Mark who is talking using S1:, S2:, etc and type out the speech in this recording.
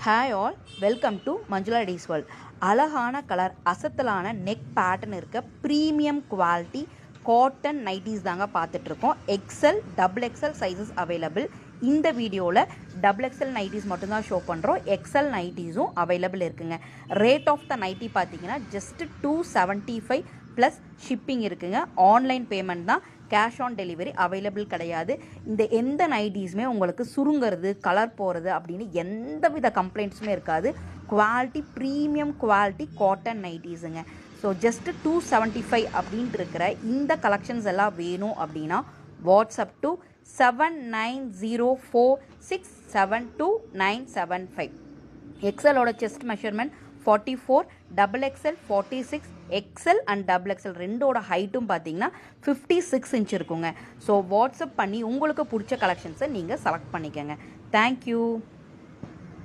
S1: Hi all, welcome to Manjula days world. அழகான colour, அசத்தலான neck pattern இருக்க ப்ரீமியம் குவாலிட்டி காட்டன் நைட்டிஸ் தாங்க பார்த்துட்ருக்கோம். XL double XL sizes available. இந்த வீடியோவில் டபுள் எக்ஸல் நைட்டிஸ் மட்டும்தான் ஷோ பண்ணுறோம். எக்ஸல் நைட்டிஸும் அவைலபிள் இருக்குங்க. ரேட் ஆஃப் த நைட்டி பார்த்தீங்கன்னா ஜஸ்ட் 275 ப்ளஸ் ஷிப்பிங் இருக்குங்க. ஆன்லைன் பேமெண்ட் தான், கேஷ் ஆன் டெலிவரி அவைலபிள் கிடையாது. இந்த எந்த நைட்டிஸுமே உங்களுக்கு சுருங்கிறது, கலர் போகிறது அப்படின்னு எந்த வித கம்ப்ளைண்ட்ஸுமே இருக்காது. குவாலிட்டி ப்ரீமியம் குவாலிட்டி காட்டன் நைட்டிஸுங்க. ஸோ ஜஸ்ட்டு 275 அப்படின்ட்டு இருக்கிற இந்த கலெக்ஷன்ஸ் எல்லாம் வேணும் அப்படின்னா வாட்ஸ்அப் டு 7904672975. எக்ஸலோட chest measurement 44, double XL 46, XL and double XL ரெண்டோட ஹைட்டும் பார்த்தீங்கன்னா 56 இன்ச் இருக்குங்க. ஸோ வாட்ஸ்அப் பண்ணி உங்களுக்கு பிடிச்ச கலெக்ஷன்ஸை நீங்கள் செலக்ட் பண்ணிக்கோங்க. தேங்க்யூ.